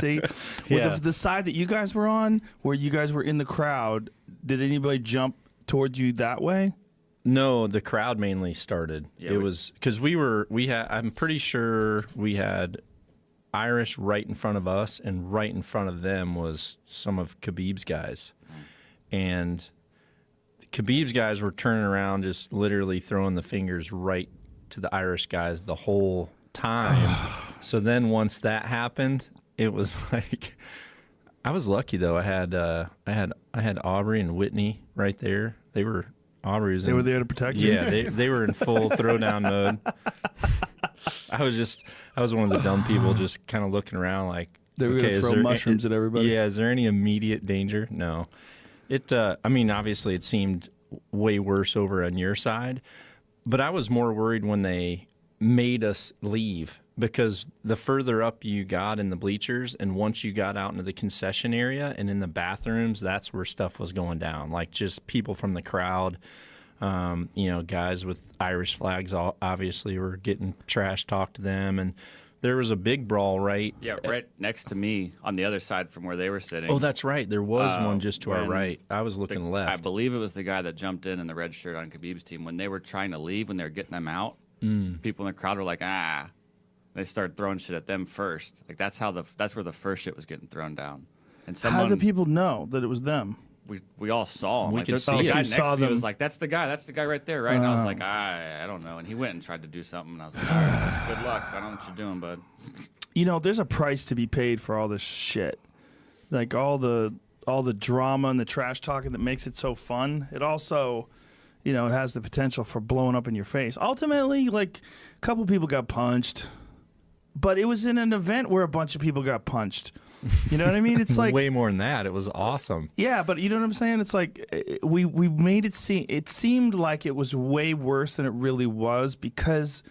See, with the side that you guys were on, where you guys were in the crowd, did anybody jump towards you that way? No, the crowd mainly started. Yeah, it was because I'm pretty sure we had Irish right in front of us, and right in front of them was some of Khabib's guys. And Khabib's guys were turning around, just literally throwing the fingers right to the Irish guys the whole time. So then once that happened, it was like, I was lucky though. I had Aubrey and Whitney right there. They were there to protect you. Yeah, they were in full throwdown mode. I was one of the dumb people just kind of looking around like, they were going to throw mushrooms at everybody. Yeah, is there any immediate danger? No. I mean, obviously it seemed way worse over on your side, but I was more worried when they made us leave, because the further up you got in the bleachers, and once you got out into the concession area and in the bathrooms, that's where stuff was going down. Like just people from the crowd, guys with Irish flags obviously were getting trash talked to them, and there was a big brawl right next to me on the other side from where they were sitting. Oh, that's right. There was one just to our right. I was looking left. I believe it was the guy that jumped in the red shirt on Khabib's team. When they were trying to leave, when they were getting them out, people in the crowd were like, They started throwing shit at them first. Like that's where the first shit was getting thrown down. And how did people know that it was them? We all saw him. We could see the guy it. next to me was like, that's the guy right there, right? And I was like, I don't know. And he went and tried to do something, and I was like, good luck. I don't know what you're doing, bud. There's a price to be paid for all this shit. Like all the drama and the trash talking that makes it so fun. It also, it has the potential for blowing up in your face. Ultimately, like a couple people got punched, but it was in an event where a bunch of people got punched. You know what I mean? It's like way more than that. It was awesome. Yeah, but you know what I'm saying? It's like we made it seem. It seemed like it was way worse than it really was, because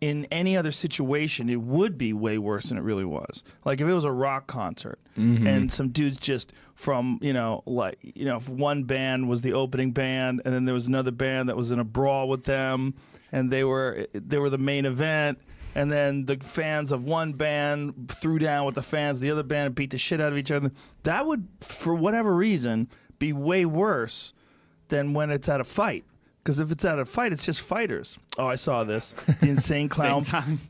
in any other situation it would be way worse than it really was. Like if it was a rock concert and some dudes just from if one band was the opening band and then there was another band that was in a brawl with them and they were the main event. And then the fans of one band threw down with the fans of the other band and beat the shit out of each other. That would, for whatever reason, be way worse than when it's at a fight. Because if it's at a fight, it's just fighters. Oh, I saw this. The insane clown. Same time.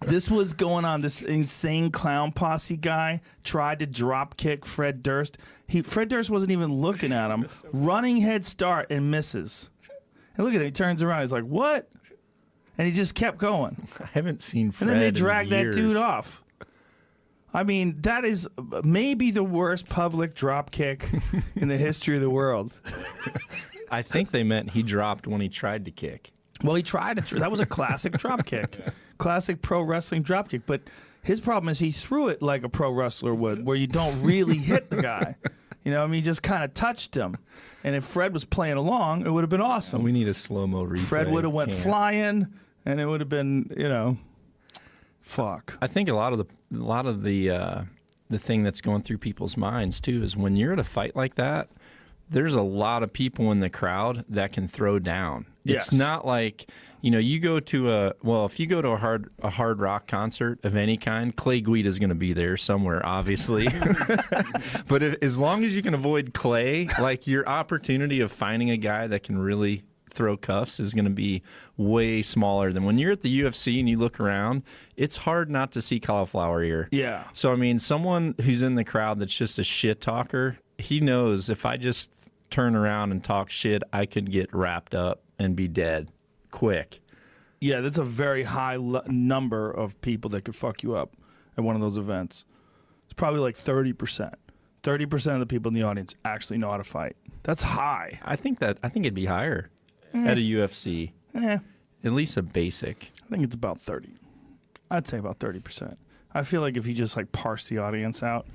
This was going on. This insane clown posse guy tried to drop kick Fred Durst. Fred Durst wasn't even looking at him. Running head start and misses. And look at it. He turns around. He's like, what? And he just kept going. I haven't seen Fred and then they dragged in that dude off. I mean, that is maybe the worst public drop kick in the history of the world. I think they meant he dropped when he tried to kick. Well, he tried to. That was a classic drop kick. Yeah. Classic pro wrestling drop kick. But his problem is he threw it like a pro wrestler would, where you don't really hit the guy. You just kind of touched him. And if Fred was playing along, it would have been awesome. We need a slow-mo replay. Fred would have went flying. And it would have been, fuck. I think a lot of the thing that's going through people's minds too is when you're at a fight like that, there's a lot of people in the crowd that can throw down. Yes. It's not like you go to if you go to a hard rock concert of any kind, Clay Guida's going to be there somewhere, obviously. But as long as you can avoid Clay, like your opportunity of finding a guy that can really throw cuffs is going to be way smaller than when you're at the UFC and you look around. It's hard not to see cauliflower ear. Yeah. So I mean, someone who's in the crowd that's just a shit talker, he knows if I just turn around and talk shit, I could get wrapped up and be dead quick. Yeah, that's a very high number of people that could fuck you up at one of those events. It's probably like 30%. 30% of the people in the audience actually know how to fight. That's high. I think it'd be higher. At a UFC. At least a basic. I think it's about 30. I'd say about 30%. I feel like if you just like parse the audience out,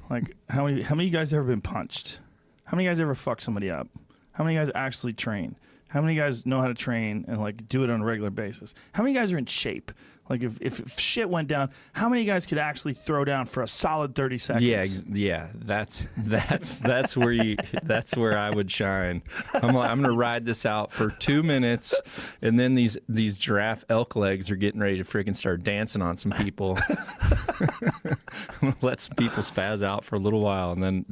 like how many of you guys ever been punched? How many guys ever fucked somebody up? How many guys actually train? How many guys know how to train and like do it on a regular basis? How many guys are in shape? Like if shit went down, how many guys could actually throw down for a solid 30 seconds? Yeah. That's where I would shine. I'm gonna ride this out for 2 minutes, and then these giraffe elk legs are getting ready to freaking start dancing on some people. Let some people spaz out for a little while, and then